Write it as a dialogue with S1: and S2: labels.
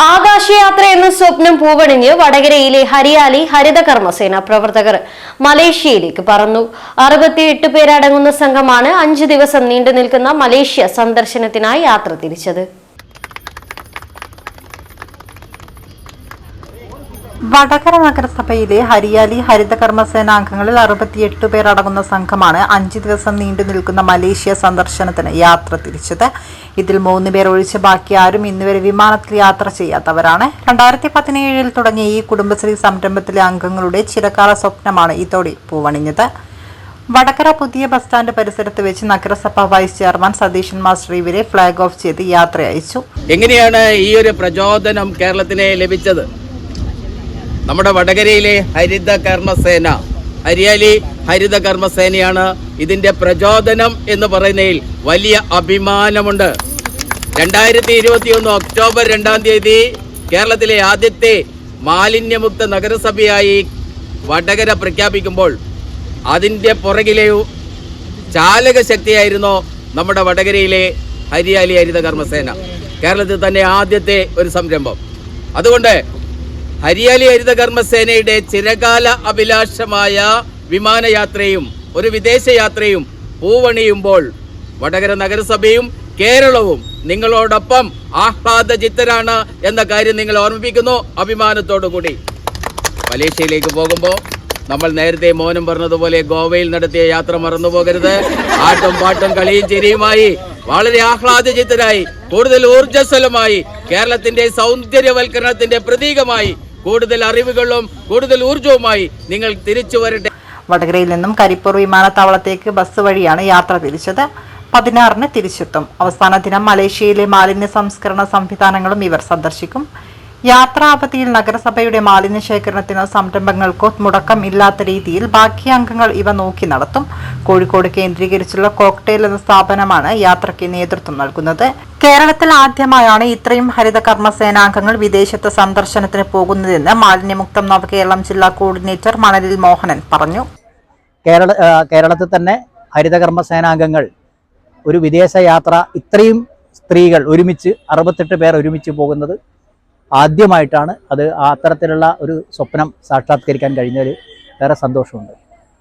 S1: ആകാശയാത്ര എന്ന സ്വപ്നം പൂവണിഞ്ഞ് വടകരയിലെ ഹരിയാലി ഹരിത കർമ്മസേന പ്രവർത്തകർ മലേഷ്യയിലേക്ക് പറന്നു. 68 പേരടങ്ങുന്ന സംഘമാണ് 5 ദിവസം നീണ്ടു നിൽക്കുന്ന മലേഷ്യ സന്ദർശനത്തിനായി യാത്ര തിരിച്ചത്.
S2: വടകര നഗരസഭയിലെ ഹരിയാലി ഹരിത കർമ്മസേന അംഗങ്ങളിൽ 68 പേർ അടങ്ങുന്ന സംഘമാണ് 5 ദിവസം നീണ്ടു നിൽക്കുന്ന മലേഷ്യ സന്ദർശനത്തിന് യാത്ര തിരിച്ചത്. ഇതിൽ 3 പേർ ഒഴിച്ച് ബാക്കി ആരും ഇന്നുവരെ വിമാനത്തിൽ യാത്ര ചെയ്യാത്തവരാണ്. 2017 തുടങ്ങിയ ഈ കുടുംബശ്രീ സംരംഭത്തിലെ അംഗങ്ങളുടെ ചിരകാല സ്വപ്നമാണ് ഇതോടെ പൂവണിഞ്ഞത്. വടകര പുതിയ ബസ് സ്റ്റാൻഡ് പരിസരത്ത് വെച്ച് നഗരസഭ വൈസ് ചെയർമാൻ സതീശൻ മാസ്റ്റർ ഇവരെ ഫ്ലാഗ് ഓഫ് ചെയ്ത് യാത്ര അയച്ചു.
S3: എങ്ങനെയാണ് ഈ ഒരു പ്രചോദനം കേരളത്തിന് ലഭിച്ചത്? നമ്മുടെ വടകരയിലെ ഹരിത കർമ്മസേന, ഹരിയാലി ഹരിത കർമ്മസേനയാണ് ഇതിന്റെ പ്രചോദനം എന്ന് പറയുന്നതിൽ വലിയ അഭിമാനമുണ്ട്. 2021 ഒക്ടോബർ 2-ാം തീയതി കേരളത്തിലെ ആദ്യത്തെ മാലിന്യമുക്ത നഗരസഭയായി വടകര പ്രഖ്യാപിക്കുമ്പോൾ അതിന്റെ പുറകിലെ ചാലക ശക്തിയായിരുന്നു നമ്മുടെ വടകരയിലെ ഹരിയാലി ഹരിത കർമ്മസേന, കേരളത്തിൽ തന്നെ ആദ്യത്തെ ഒരു സംരംഭം. അതുകൊണ്ട് ഹരിയാലി ഹരിത കർമ്മസേനയുടെ ചിരകാല അഭിലാഷമായ വിമാനയാത്രയും ഒരു വിദേശയാത്രയും പൂവണിയുമ്പോൾ വടകര നഗരസഭയും കേരളവും നിങ്ങളോടൊപ്പം ആഹ്ലാദചിത്തരാണ് എന്ന കാര്യം നിങ്ങൾ ഓർമ്മിപ്പിക്കുന്നു. അഭിമാനത്തോടു കൂടി മലേഷ്യയിലേക്ക് പോകുമ്പോൾ നമ്മൾ നേരത്തെ മോനും പറഞ്ഞതുപോലെ ഗോവയിൽ നടത്തിയ യാത്ര മറന്നു പോകരുത്. ആട്ടും പാട്ടും കളിയും ചിരിയുമായി വളരെ ആഹ്ലാദചിത്തരായി കൂടുതൽ ഊർജ്ജസ്വലമായി കേരളത്തിന്റെ സൗന്ദര്യവൽക്കരണത്തിന്റെ പ്രതീകമായി കൂടുതൽ അറിവുകളും കൂടുതൽ ഊർജവുമായി നിങ്ങൾ തിരിച്ചു വരട്ടെ.
S2: വടകരയിൽ നിന്നും കരിപ്പൂർ വിമാനത്താവളത്തേക്ക് ബസ് വഴിയാണ് യാത്ര തിരിച്ചത്. 16-ന് തിരിച്ചെത്തും. അവസാന ദിനം മലേഷ്യയിലെ മാലിന്യ സംസ്കരണ സംവിധാനങ്ങളും ഇവർ സന്ദർശിക്കും. യാത്രാ അവധിയിൽ നഗരസഭയുടെ മാലിന്യ ശേഖരണത്തിനോ സംരംഭങ്ങൾക്കോ മുടക്കം ഇല്ലാത്ത രീതിയിൽ ബാക്കി അംഗങ്ങൾ ഇവ നോക്കി നടത്തും. കോഴിക്കോട് കേന്ദ്രീകരിച്ചുള്ള കോക്ടെയിൽ എന്ന സ്ഥാപനമാണ് യാത്രയ്ക്ക് നേതൃത്വം നൽകുന്നത്. കേരളത്തിൽ ആദ്യമായാണ് ഇത്രയും ഹരിത കർമ്മസേനാംഗങ്ങൾ വിദേശത്ത് സന്ദർശനത്തിന് പോകുന്നതെന്ന് മാലിന്യമുക്തം നവകേരളം ജില്ലാ കോർഡിനേറ്റർ മണലിൽ മോഹനൻ പറഞ്ഞു.
S4: കേരളത്തിൽ തന്നെ ഹരിത കർമ്മസേനാംഗങ്ങൾ ഒരു വിദേശ യാത്ര ഇത്രയും സ്ത്രീകൾ ഒരുമിച്ച് 68 പേർ ഒരുമിച്ച് പോകുന്നത് ആദ്യമായിട്ടാണ്. അത് അത്തരത്തിലുള്ള ഒരു സ്വപ്നം സാക്ഷാത്കരിക്കാൻ കഴിഞ്ഞതിൽ ഏറെ സന്തോഷമുണ്ട്.